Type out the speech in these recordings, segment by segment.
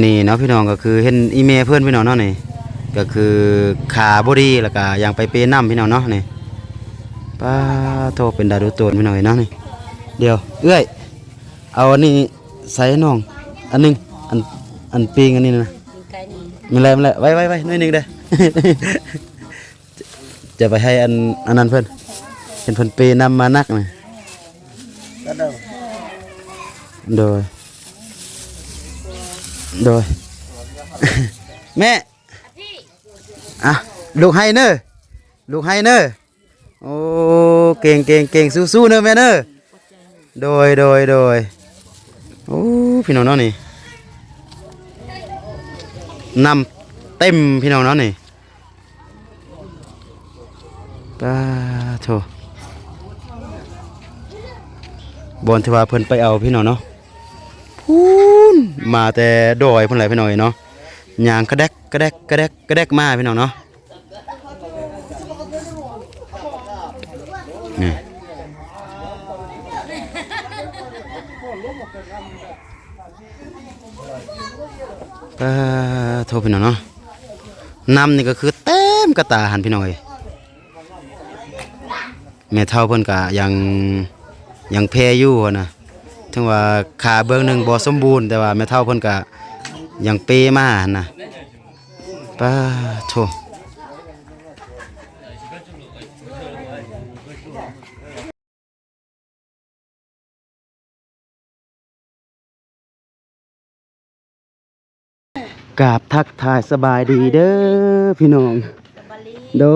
นี่เนาะพี่น้องก็คือเห็นอีเมลเพื่อนพี่น้องเนาะนี่ก็คือขาบอดี้แล้วก็ยังไปเปน้ำพี่น้องเนาะนี่ป้าโทเป็นดาดูโตนพี่น้องเนาะนี่เดี๋ยวเอ้ยเอาอันนี้ใส่น้องอันนึงอันปีงอันนี้นะมันอะไรไว้หน่อยนึงเด้อ จะไปให้อันนั้นเพื่อนเป็นเพื่อนเปน้ำมานักนี่โดย แม่อ่ะลูกให้เนอะลูกให้เนอะโอ้เก่งสู้ๆเนอะแม่เนอะโดยโอ้พี่น้องเนาะนี่นำเต็มพี่น้องเนาะนี่ป้าโถบอลที่ว่าเพิ่นไปเอาพี่น้องเนาะพูนมาแต่ดอยเพิ่นไหลพี่น้องเนาะยางกระแดกมาพี่น้องเนาะนี่โทรพี่น้องเนาะน้ำนี่ก็คือเต็มกระตาหันพี่น้องแม่เฒ่าเพิ่นก็ยังแพ้อยู่นะถึงว่าขาเบื้องหนึ่งบ่สมบูรณ์แต่ว่าแม่เฒ่าเพิ่นก็ยังเปมานะป้าโถกราบทักทายสบายดีเด้อพี่น้องโด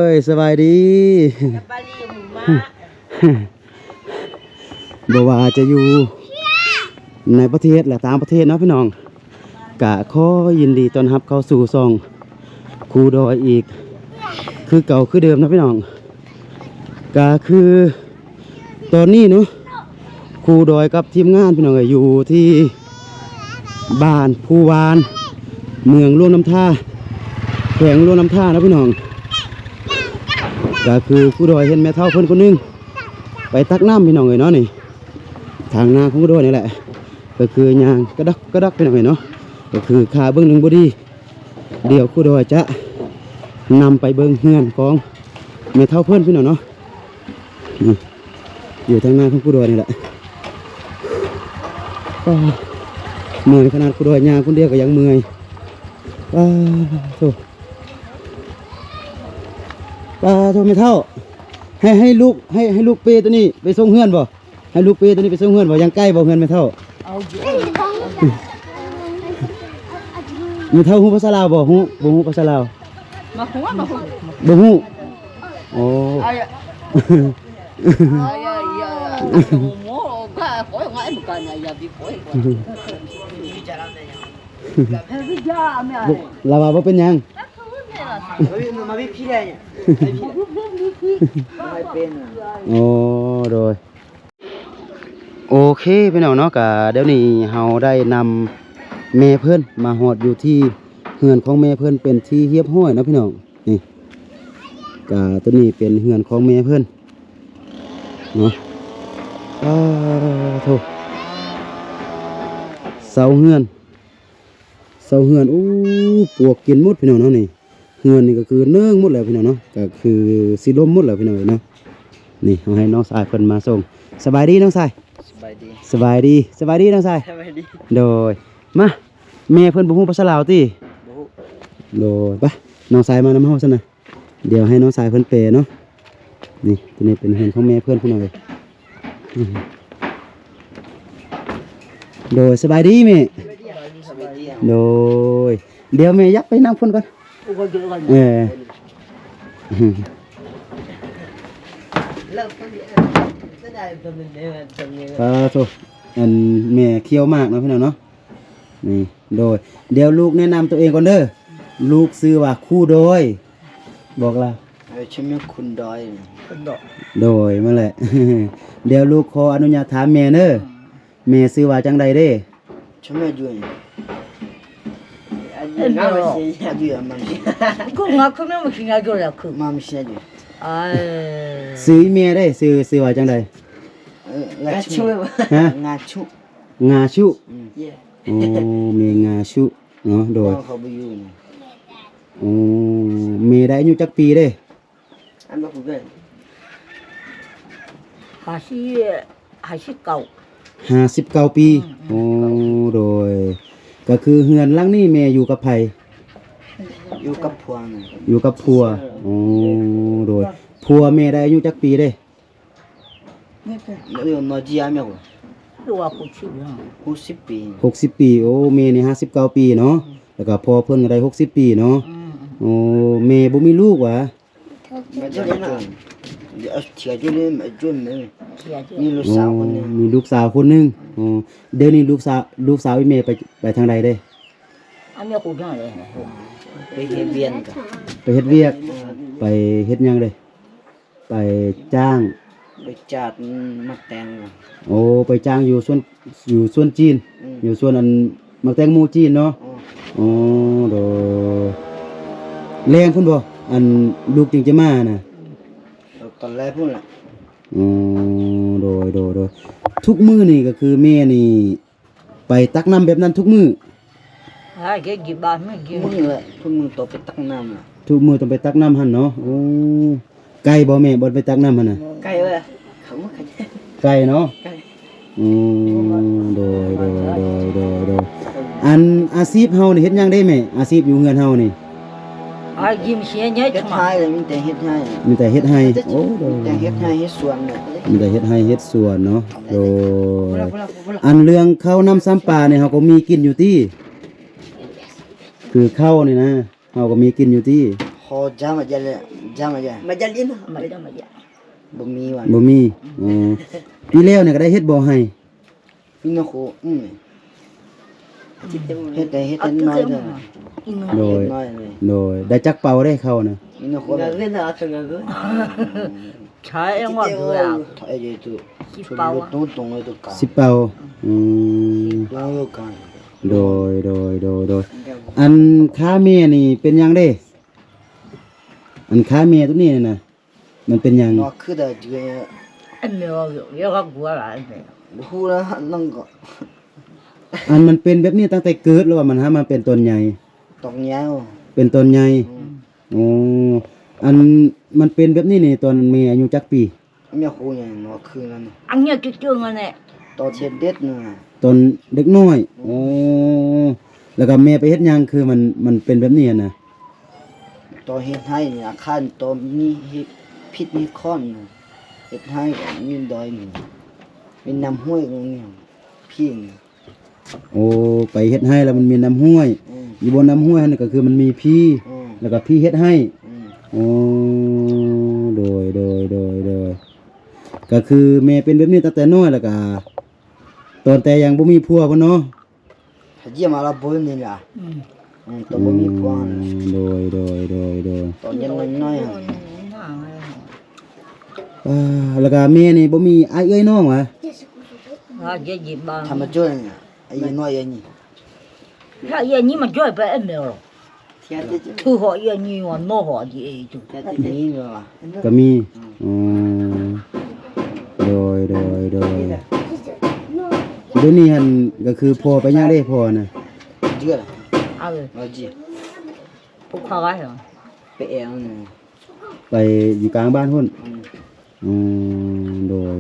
ยสบายดีบ่ว่าจะอยู่ในประเทศและต่างประเทศเนาะพี่น้องกะขอยินดีต้อนรับเข้าสู่ซองครูดอยอีกคือเก่าคือเดิมนะพี่น้องกะคือตอนนี้เนาะครูดอยกับทีมงานพี่น้องอยู่ที่บ้านภูวานเมืองร่วมน้ำท่าแขวงร่วมน้ำท่านะพี่น้องก็คือครูดอยเห็นแม่เฒ่าเพิ่นคนนึงไปตักน้ำพี่น้องเลยเนาะนี่ทางนาของครูดอยนี่แหละก็คือยางกระดักพี่น้องเลยเนาะก็คือขาเบื้องหนึ่งบอดี้เดี๋ยวครูดอยจะนำไปเบื้องเฮือนของแม่เฒ่าเพิ่นพี่น้องเนาะอยู่ทางนาของครูดอยนี่แหละก็เมื่อยขนาดครูดอยยางคนเดียวก็ยังเมื่อยโธ่ไม่เท่าให้ลูกให้ลูกเปตัวนี้ไปส่งเฮือนบ่ให้ลูกเปตัวนี้ไปส่งเฮือนบ่ยังใกล้บ่เฮือนไม่เท่าไม่เท่าฮู้ภาษาลาวบ่ฮู้ภาษาลาวบ่ฮู้โอ้ลาวาบ่เป็นยังมาพี่พี่ได้เนี่ยโอ้โดยโอเคพี่น้องเนาะกะเดี๋ยวนี้เฮาได้นำแม่เพิ่นมาหอดอยู่ที่เฮือนของแม่เพิ่นเป็นที่เรียบร้อยนะพี่น้องนี่กะตัวนี้เป็นเฮือนของแม่เพิ่นเนาะโธ่เสาเฮือนอู้ปวกกินหมดพี่น้องเนาะนี่เฮือนนี่ก็คือเนื่องหมดแล้วพี่น้องเนาะก็คือสิล้มหมดแล้วพี่น้องเนาะนี่เอาให้น้องสายเพิ่นมาส่งสบายดีน้องสายสบายดีน้องสายโดยมาแม่เพิ่นบ่ฮู้ภาษาลาวติบ่ฮู้โดยไปน้องสายมานำเฮาซั่นน่ะเดี๋ยวให้น้องสายเพิ่นแปลเนาะนี่ตัวนี้เป็นเฮือนของแม่เพิ่นพี่น้องเอ้ยโดยสบายดีแม่โดยเดี๋ยวแม่ยักไปนั่งพุ่นก่อนโธ่อันแม่เคี้ยวมากเนาะพี่น้องเนาะนี่โดยเดี๋ยวลูกแนะนำตัวเองก่อนเด้อลูกชื่อว่าครูดอยบอกล่ะชื่อแม่คุณดอยโดยมาแหละเดี๋ยวลูกขออนุญาตถามแม่เด้อแม่ชื่อว่าจังใดเด้ชื่อแม่จุ้ยซื้อเมียได้ซื้อว่าจังใดงาชุโอ้เมียงา ชุเนาะโดย เขาไปอยู่นี่ โอ้เมได้อายุจักปีเด้ อันบ่ผู้เกิน 59ปีโอ้โดย ก็คือเฮือนหลังนี้แม่อยู่กับไผ อยู่กับพวงนี่ อยู่กับผัวโอ้โดยผัวแม่ได้อายุจักปีเด้ เรื่องนอจีอาเมียกู 我不去了。 60 ปี 60 ปีโอ้แม่นี่59ปีเนาะแล้วก็พ่อเพิ่นก็ได้60 ปีเนาะโอ้แม่บ่มีลูกหวะ มาจะเล่นน่ะเดี๋ยวเที่ยวจะเล่นมาจนเลย 天就 มีลูก โอ้ สาวคนหนึง มีลูกสาวคนหนึงอ๋อเดี๋ยวนี้ลูกสาวอีแม่ไปทางใดเด้ 俺们湖边人， ไปเฮ็ดเวียนกัน ไปเฮ็ดเวียกไปเฮ็ดหยังเด้ไปจ้าง ไปจัดมักแตงกัน โอ้ไปจ้างอยู่สวนจีน อยู่สวนอันมักแตงโมจีนเนาะ อ๋อ อ๋อโดแรงพุ่นบ่อันลูกจึงจะมาน่ะ แล้วตอนแรกพุ่นล่ะ อ๋อโดยทุกมื้อนี่ก็คือแม่นี่ ไปตักน้ำแบบนั้นทุกมื้อ 哎，给几把没给 มึงแหละทุกมึงตอไปตักน้ำล่ะ ทุกมื้อต้องไปตักน้ำหั่นเนาะโอ้ไกลบ่แม่บ่ไปตักน้ำหั่นน่ะ ไกลเว้ยเขามาไกล ไกลเนาะ ไกล อืมโดยอันอาชีพเฮานี่เฮ็ดหยังได้แม่อาชีพอยู่เฮือนเฮานี่ 啊，今天你 เฮ็ด 他 ไห้เลยมีแต่เฮ็ดไห้ มีแต่เฮ็ดให้โอ้โดย แต่เฮ็ดไห้เฮ็ดสวนน่ะ มีแต่เฮ็ดให้เฮ็ดสวนเนาะโดยอันเรื่องข้าวน้ำซ้ำปลาเนี่ยเฮาก็มีกินอยู่ที่คือข้าวนี่นะเฮาก็มีกินอยู่ที่ พอจามาจะเลยจามาจะมาจะลิน 没得没得， บ่มีว่ะ บ่มีอ๋อปีแล้วเนี่ยก็ได้เฮ็ดบ่ให้ พี่น้องโคเฮ็ดแต่เฮ็ด 啊， แต่ 这 น้อย 个 เลย 嘛，一弄 โดย น้อยเลย โดยได้จักเป่าได้เข้านะ พี่น้องโคแบบ 柴我做呀， ไอ้เจ้าตัว 几 ชุบ 包 รถ 啊， ตรงเลยตัวกัน 10เป่าอืม ตรงเลยกัน โดยอันค้าเมียนี่เป็นหยังเด้ อันค้าเมียตัวนี้น่ะมันเป็นหยัง นอกคือได้จะ 哎没有，要个过来没有， บ่ฮู้แล้วนั่งก็ อันมันเป็นแบบนี้ตั้งแต่เกิดหรือว่ามันหามันเป็นต้นใหญ่ ตอกยาว เป็นต้นใหญ่โอ้อันมันเป็นแบบนี้นี่ตอนมีอายุจักปี เมียโคยังนอกคือนั่น 俺家就叫我呢， ตอเทียนเด็ดน่ะ ตอนเด็กน้อยโอ้แล้วก็แม่ไปเฮ็ดหยังคือมันเป็นแบบนี้น่ะ ตอเฮ็ดให้นี่อาคารตอมีเฮ็ดพิษมีค้อนน่ะเฮ็ดให้ก็มีดอยนี่เป็นน้ำห้วยตรงนี้พี่นี่ โอ้ไปเฮ็ดให้แล้วมันมีน้ำห้วย อยู่บนน้ำห้วยนั่นก็คือมันมีพี่ แล้วก็พี่เฮ็ดให้โอ้โดยก็คือแม่เป็นแบบนี้ตั้งแต่น้อยแล้วก็ตอนแต่ยังบ่มีผัวพุ่นเนาะ ถ้าเยี่ยมมาละบ่นี่ล่ะตอบ่มีพวง โดย ตอนยังน้อยๆ อ่าแล้วก็แม่นี่บ่มีอ้ายเอ้ยน้องหวะ 啊，这几把， ทำมาจ้อยน่ะไอ้น้อยอันนี้ 他也你们这边没有，头好也你我脑好的就， นี่เหรอ ก็มีอ๋อโดยเดี๋ยวนี้หั่นก็คือพ่อไปย่างได้พ่อน่ะ เดือด 啊， เราจี 不看干啥？ ไปแอลนี่ ไปอยู่กลางบ้านพุ่นอืมโดย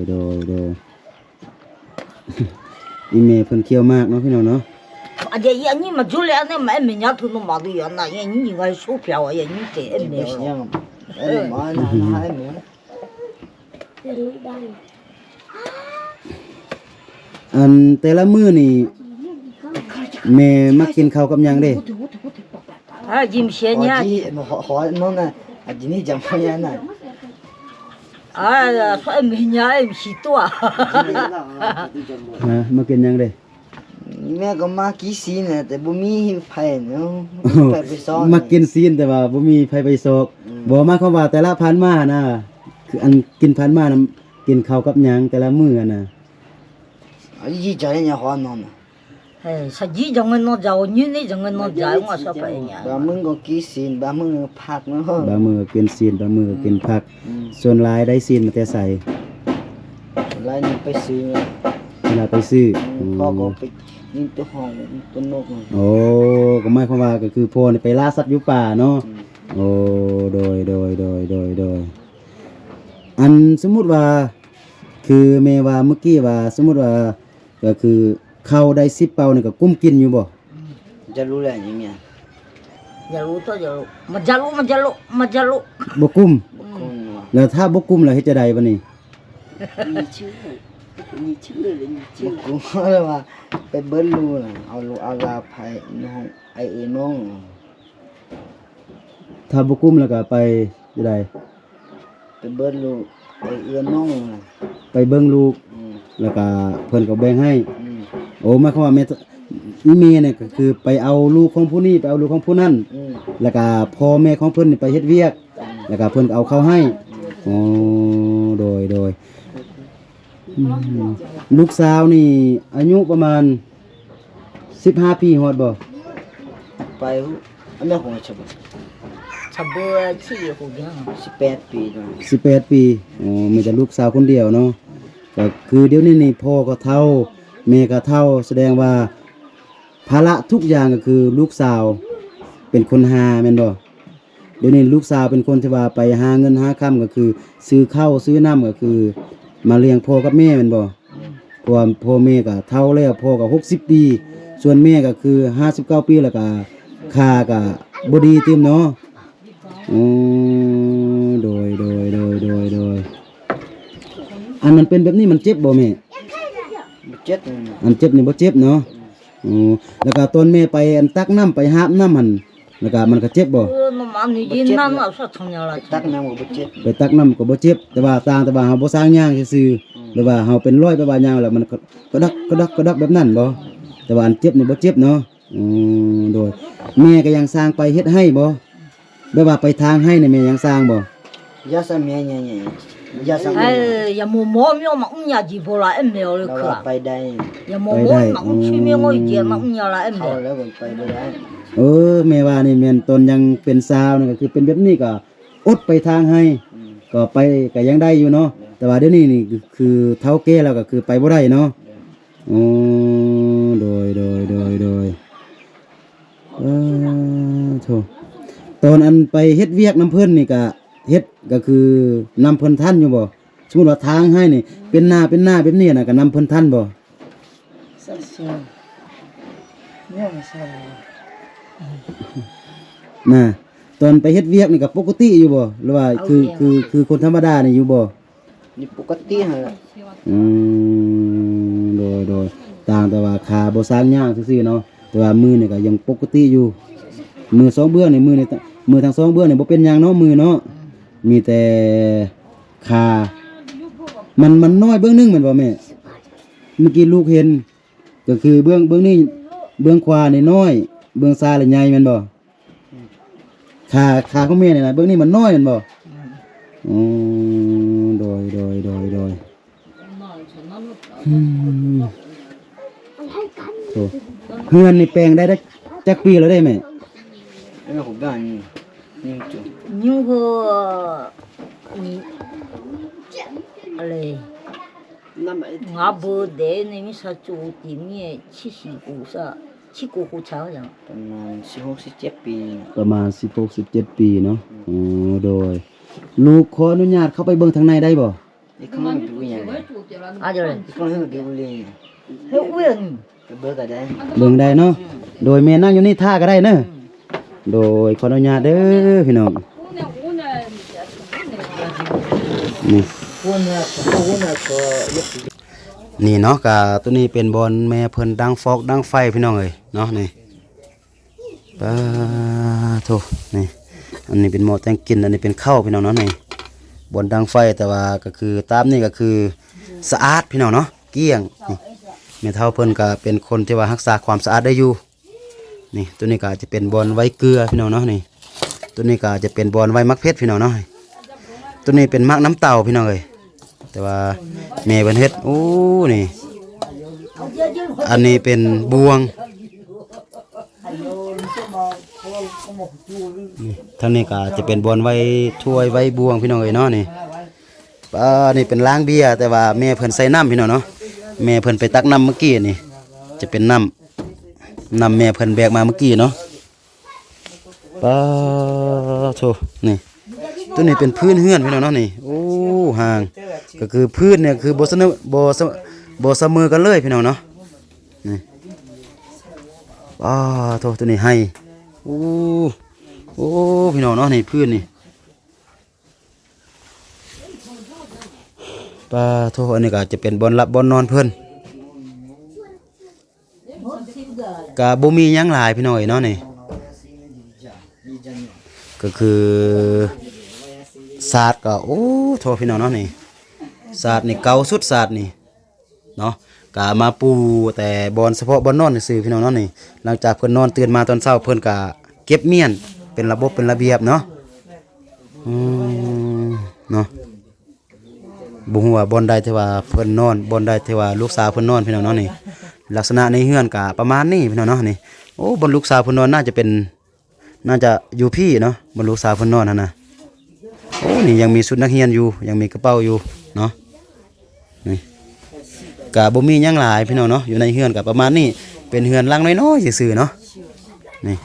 อีเมเพิ่นเคี่ยวมากเนาะพี่น้องเนาะ 啊，这也你们就来那买人家头都买的呀，那也你应该手票啊，也你这没 เดี๋ยว 有。 ยังเอ้ยมาหน้าให้เหมือน อันแต่ละมื้อนี่แม่มักกินข้าวกับหยังเด้ 啊，今天 ขอ 呢， จีขอน้องน่ะอันนี้จำพ่อยันน่ะ 啊，说明年许多。 ฮะมากินหยังเด้ แม่ก็มากี่ซีน่ะแต่บ่มีไผเนาะไปซ้อน มากินซีนแต่ว่าบ่มีไผไปซอกบ่หมายความว่าแต่ละพันมานะคืออันกินพันมานะกินข้าวกับหยังแต่ละมื้อน่ะ อันนี้จะเนี่ยขอน้องน่ะ 哎，实际上我弄着，你那种我弄着，我说白呢。 บางมึงก็กี่ซีนบางมึงก็พักเนาะ บางมื้อก็กินซีนบางมื้อก็กินผัก ส่วนหลายได้ซีนมาแต่ใส่ แล้วนี่ไปซื้อ เวลาไปซื้อ พ่อก็ไป ยิงตัวห้องตัวนกนี่ โอ้ก็หมายความว่าก็คือพ่อนี่ไปล่าสัตว์อยู่ป่าเนาะโอ้โดยอันสมมุติว่าคือแม่ว่าเมื่อกี้ว่าสมมุติว่าก็คือเข้าได้10เป่านี่ก็กุ้มกินอยู่บ่ จะรู้แหละอย่างเงี้ย อย่ารู้ตัวอย่ารู้มันจะรู้ บ่กุ้ม บางคนว่า แล้วถ้าบ่กุ้มแล้วเฮ็ดจะได้บัดนี้ มีชื่อเลยมีชื่อกูเลยว่าไปเบิ้ลรูน่ะเอาลูเอาลาไผน้องไอ้น้อง ถ้าบ่กุ้มแล้วก็ไปจะได้ ไปเบิ้ลรูไอ้น้องน่ะ ไปเบิ่งลูก อืม แล้วก็เพิ่นก็แบ่งให้ อืม โอ้หมายความว่าแม่อีเมเนี่ยก็คือไปเอาลูกของผู้นี้ไปเอาลูกของผู้นั้น อืม แล้วก็พ่อแม่ของเพิ่นนี่ไปเฮ็ดเวียก แล้วก็เพิ่นก็เอาเข้าให้อ๋อโดยอืมลูกสาวนี่อายุประมาณ15ปีฮอดบ่ ไปอันนั้นของฉบับ 差不多7户样18ปีแล้ว 18ปีอ๋อมีแต่ลูกสาวคนเดียวเนาะก็คือเดี๋ยวนี้นี่พ่อก็เฒ่าแม่ก็เฒ่าแสดงว่าภาระทุกอย่างก็คือลูกสาวเป็นคนหาแม่นบ่เดี๋ยวนี้ลูกสาวเป็นคนที่ว่าไปหาเงินหาค่ำก็คือซื้อข้าวซื้อน้ำก็คือมาเลี้ยงพ่อกับแม่แม่นบ่เพราะว่าพ่อแม่ก็เฒ่าแล้วพ่อก็60ปีส่วนแม่ก็คือ59ปีแล้วก็ขาก็บ่ดีติมเนาะอ๋อโดยอันมันเป็นแบบนี้มันเจ็บบ่แม่ เจ็ดนี่ อันเจ็บนี่บ่เจ็บเนาะอ๋อแล้วก็ตอนแม่ไปอันตักน้ำไปหาบน้ำมันแล้วก็มันก็เจ็บบ่ 那妈你一那那说成年了 ตักน้ำก็บ่เจ็บ ไปตักน้ำก็บ่เจ็บแต่ว่าต่างแต่ว่าเฮาบ่สร้างย่างซื่อๆหรือว่าเฮาเป็นร้อยไปว่าย่างแล้วมันก็ดักแบบนั้นบ่แต่ว่าอันเจ็บนี่บ่เจ็บเนาะอืมโดยแม่ก็ยังสร้างไปเฮ็ดให้บ่แบบว่าไปทางให้นี่แม่ยังสร้างบ่ ยาสามีเนี่ยยาสามี 哎呀摸喵嘛人家几波了没有了 เรา 可 ไปได้ 呀摸嘛去面我一点嘛人家了 เข้า 没 แล้วก็ไปบ่ได้ แม่ว่านี่แม่นตอนยังเป็นสาวนี่ก็คือเป็นแบบนี้ก็อดไปทางให้ ก็ไปก็ยังได้อยู่เนาะแต่ว่าเดี๋ยวนี้นี่คือเฒ่าแก่แล้วก็คือไปบ่ได้เนาะอ๋อโดยโธ่ตอนอันไปเฮ็ดเวียกน้ำเพิ่นนี่ก็เฮ็ดก็คือนำเพิ่นทันอยู่บ่สมมุติว่าทางให้นี่เป็นหน้าแบบนี้น่ะก็นำเพิ่นทันบ่ สักสิ่งเนี่ยมันซะ น่ะตอนไปเฮ็ดเวียกนี่ก็ปกติอยู่บ่หรือว่าคือคนธรรมดานี่อยู่บ่ นี่ปกติหั่นล่ะ อืมโดยต่างแต่ว่าขาบ่สร้างย่างซื่อๆเนาะแต่ว่ามือนี่ก็ยังปกติอยู่มือสองเบื้องนี่มือทั้งสองเบื้องนี่บ่เป็นหยังเนาะมือเนาะมีแต่ขามันน้อยเบื้องหนึงแม่นบ่แม่เมื่อกี้ลูกเห็นก็คือเบื้องนี้เบื้องขวานี่น้อยเบื้องซ้ายนี่ใหญ่แม่นบ่ขาของแม่นี่น่ะเบื้องนี้มันน้อยแม่นบ่อืมโดยอืมโธ่เฮือนนี่แปลงได้จักปีแล้วได้ไหม แล้วผมบ้านนี่จุ 你和你嘞。น้ำไอ้ 我不得那边说住地面7股户桥上， ประมาณ16-17ปี ประมาณ16-17 ปีเนาะอ๋อโดย ลูกขออนุญาตเข้าไปเบิ่งทางในได้บ่ ไอ้ข้างนอกดูอย่างไร 啊对嘞， ไอ้ข้างนอกดูเลย 还有为你， ไปเบิกก็ได้ เบิ่งได้เนาะโดยแม่นั่งอยู่นี่ท่าก็ได้เนาะโดยขออนุญาตเด้อพี่น้องนี่ 我那个也是 นี่เนาะกะตัวนี้เป็นบอลแม่เพิ่นดังฟอกดังไฟพี่น้องเอ้ยเนาะนี่โธ่นี่อันนี้เป็นหม้อแต่งกินอันนี้เป็นข้าวพี่น้องเนาะนี่บอลดังไฟแต่ว่าก็คือตามนี่ก็คือสะอาดพี่น้องเนาะเกลี้ยงนี่แม่เฒ่าเพิ่นก็เป็นคนที่ว่ารักษาความสะอาดได้อยู่นี่ตัวนี้ก็จะเป็นบอลไว้เกลือพี่น้องเนาะนี่ตัวนี้ก็จะเป็นบอลไว้มักเพชรพี่น้องเนาะตัวนี้เป็นมักน้ำเต่าพี่น้องเอ้ยแต่ว่าแม่เพิ่นเฮ็ดโอ้นี่อันนี้เป็นบวงนี่ทางนี้ก็จะเป็นบอลไว้ถ้วยไว้บวงพี่น้องเอ้ยเนาะนี่นี่เป็นล้างเบียร์แต่ว่าแม่เพิ่นใส่น้ำพี่น้องเนาะแม่เพิ่นไปตักน้ำเมื่อกี้นี่จะเป็นน้ นำแม่เพิ่นแบกมาเมื่อกี้เนาะปาโถนี่ตัวนี้เป็นพื้นเฮือนพี่น้องเนาะนี่โอ้ห่างก็คือพื้นเนี่ยคือบ่เสมอกันเลยพี่น้องเนาะนี่โถตัวนี้ให้โอ้พี่น้องเนาะนี่พื้นนี่โถอันนี้ก็จะเป็นบ่อนหลับบ่อนนอนเพิ่นก็บ่มีหยังหลายพี่น้อยเนาะนี่ก็คือศาสตร์ก็โอ้โทพี่น้องเนาะนี่ศาสตร์นี่เก่าสุดศาสตร์นี่เนาะก็มาปูแต่บอนเฉพาะบอนนอนซื่อพี่น้องเนาะนี่หลังจากเพิ่นนอนตื่นมาตอนเช้าเพิ่นก็เก็บเมียนเป็นระบบเป็นระเบียบเนาะเนาะบ่ฮู้ว่าบอนใดที่ว่าเพิ่นนอนบอนใดที่ว่าลูกสาวเพิ่นนอนพี่น้องเนาะนี่ลักษณะในเฮือนก็ประมาณนี้พี่น้องเนาะนี่โอ้บนลูกสาวเพิ่นนอนน่าจะอยู่พี่เนาะบนลูกสาวเพิ่นนอนนั่นน่ะโอ้นี่ยังมีชุดนักเรียนอยู่ยังมีกระเป๋าอยู่เนาะนี่ก็บ่มีหยังหลายพี่น้องเนาะอยู่ในเฮือนก็ประมาณนี้เป็นเฮือนหลังน้อยๆซื่อๆเนาะนี่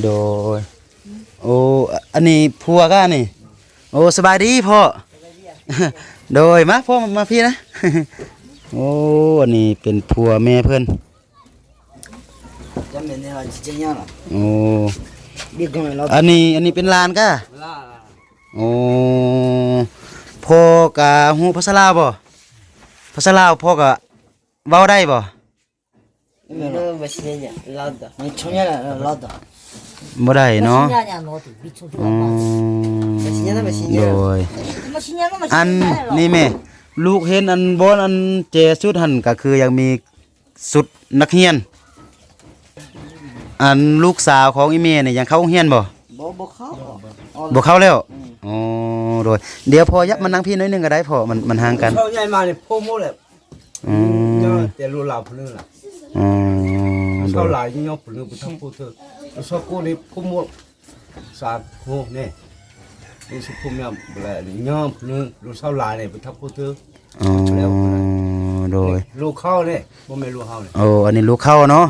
โดยโอ้อันนี้ผัวก็นี่โอ้สบายดีพ่อโดยมาพ่อมาพี่นะโอ้อันนี้เป็นผัวแม่เพิ่นโอ้อันนี้เป็นลานก็โอ้พ่อกะฮู้ภาษาลาวบ่ภาษาลาวพ่อก็เว้าได้บ่บ่ได้เนาะโดยอันนี่แม่ลูกเห็นอันบอนอันเจสุดหันก็คือยังมีสุดนักเรียนอันลูกสาวของอีแม่นี่ยังเข้าโรงเรียนบ่เข้าแล้วอ๋อโดยเดี๋ยวพอยับมานั่งพี่น้อยหนึงก็ได้พอมันห่างกัน เขาใหญ่มาเนี่ยพ่อโม่เลย อืม แต่รู้ลาวพุ่นล่ะ อ๋อโด เขาหลายยิ่งยอกพุ่นบุทับพูดเถอะแล้วชอบกูนี่พ่อโม่สาโหนี่นี่สุภาพเนี่ยแบบย่อพุ่นรู้เท่าหลายเนี่ยบุทับพูดเถอะ อ๋อโดย ลูกเข้าเนี่ยบ่แม่ลูกเฮาเนี่ย โอ้อันนี้ลูกเข้าเนาะ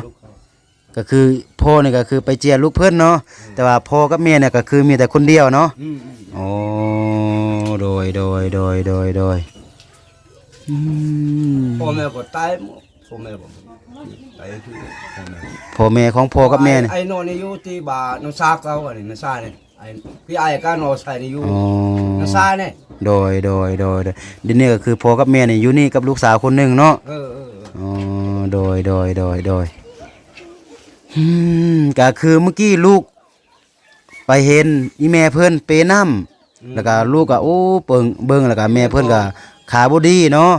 ก็คือพ่อนี่ก็คือไปเจียลูกเพิ่นเนาะแต่ว่าพ่อกับแม่เนี่ยก็คือมีแต่คนเดียวเนาะโอ้โดยพ่อแม่ก็ตายพ่อแม่บ่ตายคือพ่อแม่ พ่อแม่ของพ่อกับแม่นี่ ไอ้นอนนี่อยู่ที่บ้านน้องซาเก่าอันนี้น้องซาเนี่ยไอ้พี่ไอ้ก็นอนใส่นี่อยู่ อ๋อ น้องซาเนี่ย โดยเดี๋ยวนี้ก็คือพ่อกับแม่นี่อยู่นี่กับลูกสาวคนหนึงเนาะอ๋อโดยก็คือเมื่อกี้ลูกไปเห็นอีแม่เพิ่นเปน้ำแล้วก็ลูกก็โอ้เบิ่งแล้วก็แม่เพิ่นก็ขาบ่ดีเนาะ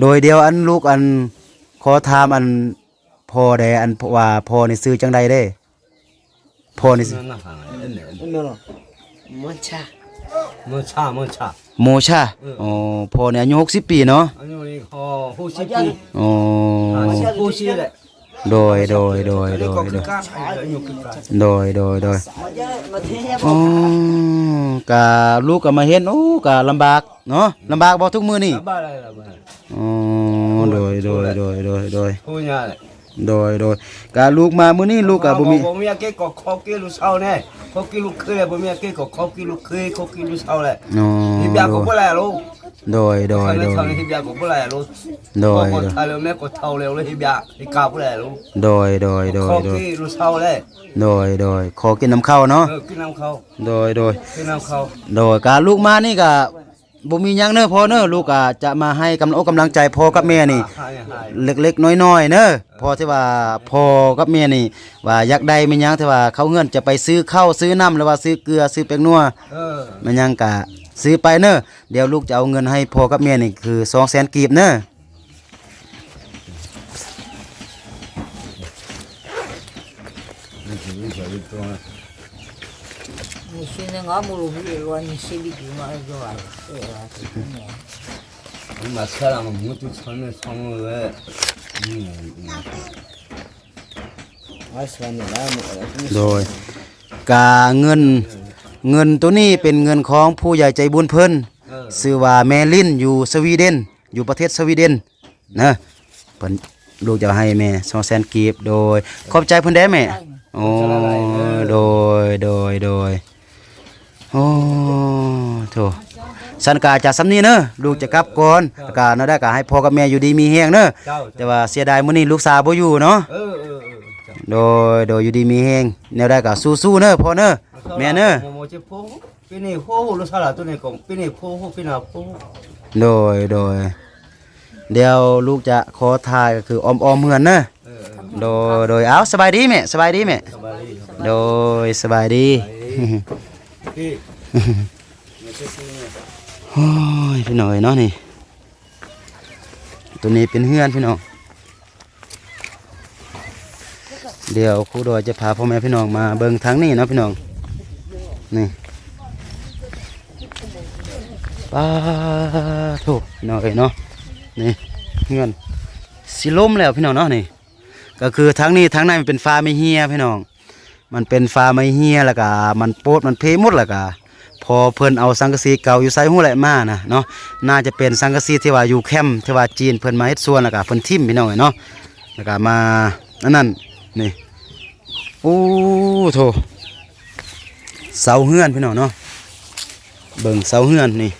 โดยเดียวอันลูกอันขอถามอันพ่อได้อันว่าพ่อนี่ซื้อจังใดเด้พ่อนี่ซื้อ มอชา โมชาอ๋อพ่อนี่อายุ60 ปีเนาะ อันนี้เขาผู้ชิปี อ๋อ ผู้ชิแหละ โดยอ๋อกะลูกก็มาเห็นโอ้กะลำบากเนาะลำบากบ่ทุกมื้อนี่อ๋อโดย ผู้ใหญ่ กะลูกมามื้อนี้ลูกก็บ่มี บ่มีเกก็ขอกินลูกเช้าแน่ขอกินลูกเคยบ่มีเกก็ขอกินลูกเคยขอกินลูกเช้าแหละ อ๋อ ที่เบียก็บ่แลลูก โดย ที่เบียก็บ่แลลูกก็ทาแล้วแม่ก็เท่าแล้วเลยที่เบียที่กาบ่แลลูก โดย ขอกินลูกเช้าแหละ ขอกินน้ำข้าวเนาะ กินน้ำเขา โดย กินน้ำเขา กะลูกมานี่ก็บ่มีหยังเด้อพ่อเด้อลูกก็จะมาให้กำลังใจพ่อกับแม่นี่ เล็กๆน้อยๆเนอะพอที่ว่าพ่อกับแม่นี่ว่าอยากได้แม่นยังที่ว่าเขาเงินจะไปซื้อข้าวซื้อน้ำหรือว่าซื้อเกลือซื้อแป้งนัวแม่นยังกะซื้อไปเนอะเดี๋ยวลูกจะเอาเงินให้พ่อกับแม่นี่คือ200,000 กีบเนอะ 你现在俺们路不是说你谁比比嘛是吧？对吧？嘛车上我就穿的长了โดย กาเงินตัวนี้เป็นเงินของผู้ใหญ่ใจบุญเพิ่นชื่อว่าแมลินอยู่สวีเดนอยู่ประเทศสวีเดนนะเพิ่นลูกจะให้แม่200,000กีบโดยขอบใจเพิ่นได้แม่โอ้โดยโอ้โถสันกาจะสำนี้เนอะลูกจะกลับก่อนกาเนาะได้กาให้พ่อกับแม่อยู่ดีมีแฮงเนอะแต่ว่าเสียดายมื้อนี้ลูกสาวบ่อยู่เนาะโดยอยู่ดีมีแฮงแนวได้กาสู้ๆเนอะพ่อเนอะแม่เนอะ Pini ho lu salah tu ni kong. Pini ho pina ho. โดยเดี๋ยวลูกจะขอทายก็คือออมเฮือนเนอะโดยเอาสบายดีแม่โดยสบายดีโอ้ยพี่น้อยเนาะนี่ตัวนี้เป็นเฮือนพี่น้องเดี๋ยวครูดอยจะพาพ่อแม่พี่น้องมาเบิ่งทางนี้เนาะพี่น้องนี่ป้าโถพี่น้องเนาะนี่เฮือนสิล่มแล้วพี่น้องเนาะนี่ก็คือทางนี้ทางในมันเป็นฟ้าไม่เฮียพี่น้องมันเป็นฟ้าไม่เฮียแล้วก็มันโปดมันเพหมดแล้วก็พอเพิ่นเอาสังกะสีเก่าอยู่ใส่หู้แหละมานะเนาะน่าจะเป็นสังกะสีที่ว่าอยู่แคมป์ที่ว่าจีนเพิ่นมาเฮ็ดสวนแล้วก็เพิ่นทิ่มพี่น้องเนาะแล้วก็มานั่นนี่โอ้โถเสาเฮือนพี่น้องเนาะเบิ่งเสาเฮือนนี่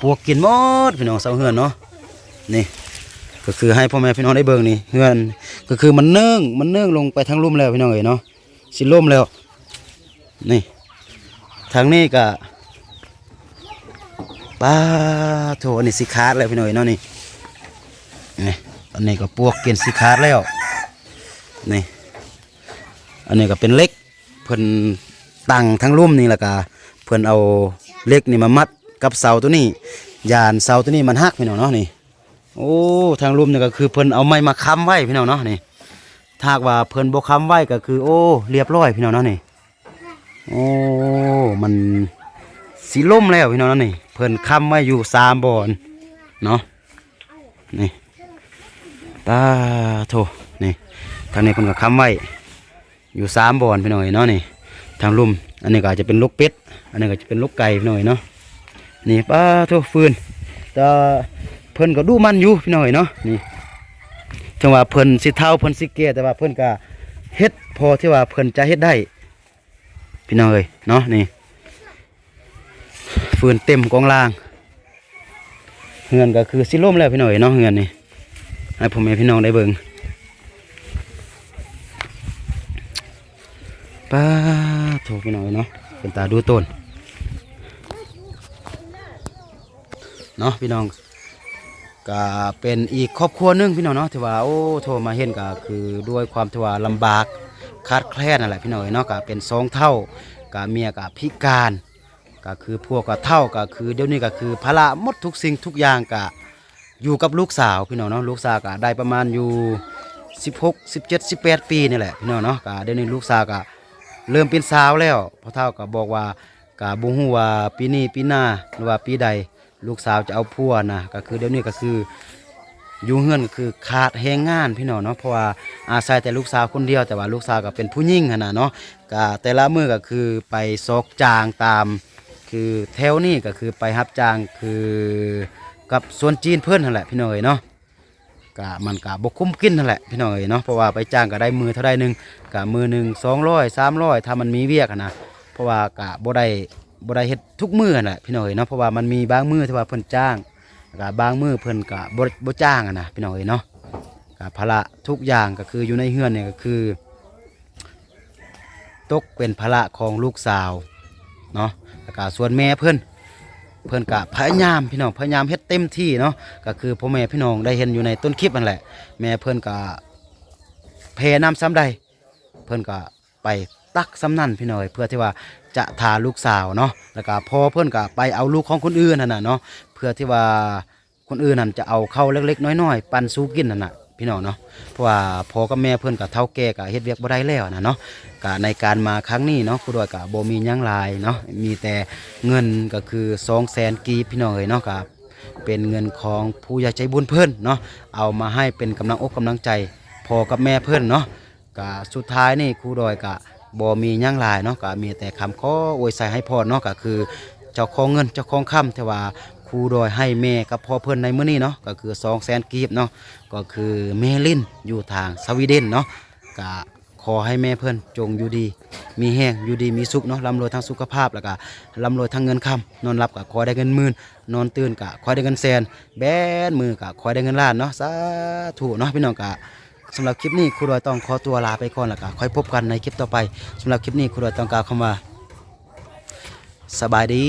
ปวกกินหมดพี่น้องเสาเฮือนเนาะนี่ก็คือให้พ่อแม่พี่น้องได้เบิ่งนี่เฮือนก็คือมันเนื่องลงไปทางลุ่มแล้วพี่น้องเนาะสิล่มแล้วนี่ทางนี้ก็ป้าโถอันนี้สิขาดแล้วพี่น้องเนาะนี่อันนี้ก็ปวกกินสิขาดแล้วนี่อันนี้ก็เป็นเหล็กเพิ่นตั้งทั้งลุ่มนี่แหละก็เพิ่นเอาเหล็กนี่มามัดกับเสาตัวนี้ยานเสาตัวนี้มันหักพี่น้องเนาะนี่โอ้ทางลุ่มนี่ก็คือเพิ่นเอาไม้มาค้ำไว้พี่น้องเนาะนี่ถ้าว่าเพิ่นบ่ค้ำไว้ก็คือโอ้เรียบร้อยพี่น้องเนาะนี่โอ้มันสิล่มแล้วพี่น้องเนาะนี่เพิ่นค้ำไว้อยู่3บ่อนเนาะนี่ตาโถนี่ทางนี้เพิ่นก็ค้ำไว้อยู่3บ่อนพี่น้องเนาะนี่ทางลุ่มอันนี้ก็อาจจะเป็นลูกเป็ดอันนี้ก็จะเป็นลูกไก่พี่น้องเนาะนี่ป้าโถฟืนแต่เพิ่นก็ดูมันอยู่พี่น้องเนาะนี่จังว่าเพิ่นสิเท่าเพิ่นสิเกแต่ว่าเพิ่นก็เฮ็ดพอที่ว่าเพิ่นจะเฮ็ดได้พี่น้องเนาะนี่ฟืนเต็มกองล่างเฮือนก็คือสิล่มแล้วพี่น้องเนาะเฮือนนี่ให้พ่อแม่พี่น้องได้เบิ่งป้าโถพี่น้องเนาะเป็นตาดูต้นเนาะพี่น้องก็เป็นอีกครอบครัวนึงพี่น้องเนาะที่ว่าโอ้โทรมาเห็นก็คือด้วยความที่ว่าลำบากขาดแคลนนั่นแหละพี่น้องเนาะก็เป็น2เท่าก็เมียก็พิการก็คือพวกก็เท่าก็คือเดี๋ยวนี้ก็คือภาระหมดทุกสิ่งทุกอย่างก็อยู่กับลูกสาวพี่น้องเนาะลูกสาวก็ได้ประมาณอยู่16 17 18ปีนี่แหละพี่น้องเนาะก็เดี๋ยวนี้ลูกสาวก็เริ่มเป็นสาวแล้วพ่อเฒ่าก็บอกว่าก็บ่ฮู้ว่าปีนี้ปีหน้าหรือว่าปีใดลูกสาวจะเอาผัวนะก็คือเดี๋ยวนี้ก็คืออยู่เฮือนก็คือขาดแรงงานพี่น้องเนาะเพราะว่าอาศัยแต่ลูกสาวคนเดียวแต่ว่าลูกสาวก็เป็นผู้หญิงหั่นน่ะเนาะก็แต่ละมื้อก็คือไปซอกจางตามคือแถวนี้ก็คือไปรับจ้างคือกับส่วนจีนเพิ่นนั่นแหละพี่น้องเนาะก็มันก็บ่คุ้มกินนั่นแหละพี่น้องเนาะเพราะว่าไปจ้างก็ได้มือเท่าใดนึงก็มือหนึง200 300ถ้ามันมีเวียกนะเพราะว่าก็บ่ได้เฮ็ดทุกมื้อนั่นแหละพี่น้องเนาะเพราะว่ามันมีบางมื้อที่ว่าเพิ่นจ้างก็บางมื้อเพิ่นก็บ่จ้างนะพี่น้องเนาะก็ภาระทุกอย่างก็คืออยู่ในเฮือนเนี่ยก็คือตกเป็นภาระของลูกสาวเนาะแล้วก็ส่วนแม่เพิ่นก็พยายามพี่น้องพยายามเฮ็ดเต็มที่เนาะก็คือพ่อแม่พี่น้องได้เห็นอยู่ในต้นคลิปนั่นแหละแม่เพิ่นก็เพน้ำซ้ำใดเพิ่นก็ไปตักซ้ำนั่นพี่น้องเพื่อที่ว่าจะทาลูกสาวเนาะแล้วก็พอเพิ่นก็ไปเอาลูกของคนอื่นนั่นน่ะเนาะเพื่อที่ว่าคนอื่นนั่นจะเอาเข้าเล็กๆน้อยๆปันสู้กินนั่นน่ะพี่น้องเนาะเพราะว่าพ่อกับแม่เพิ่นก็เฒ่าแก่ก็เฮ็ดเวียกบ่ได้แล้วนะเนาะก็ในการมาครั้งนี้เนาะครูดอยก็บ่มีหยังหลายเนาะมีแต่เงินก็คือ200,000กีบพี่น้องเนาะก็เป็นเงินของผู้ใหญ่ใจบุญเพิ่นเนาะเอามาให้เป็นกำลังอกกำลังใจพ่อกับแม่เพิ่นเนาะ ก็สุดท้ายนี่ครูดอยก็บ่มีหยังหลายเนาะก็มีแต่คำขออวยใส่ให้พรเนาะก็คือเจ้าของเงินเจ้าของค่ำแต่ว่าครูดอยให้แม่กับพ่อเพิ่นในมื้อนี้เนาะก็คือ200,000กีบเนาะก็คือแม่ลินอยู่ทางสวีเดนเนาะก็ขอให้แม่เพิ่นจงอยู่ดีมีแห้งอยู่ดีมีสุขเนาะร่ำรวยทั้งสุขภาพแล้วก็ร่ำรวยทั้งเงินคำนอนหลับก็ขอได้เงินหมื่นนอนตื่นก็ขอได้เงินแสนแบนมือก็ขอได้เงินล้านเนาะสาธุเนาะพี่น้องก็สำหรับคลิปนี้ครูดอยต้องขอตัวลาไปก่อนแล้วก็ค่อยพบกันในคลิปต่อไปสำหรับคลิปนี้ครูดอยต้องกล่าวคำว่าสบายดี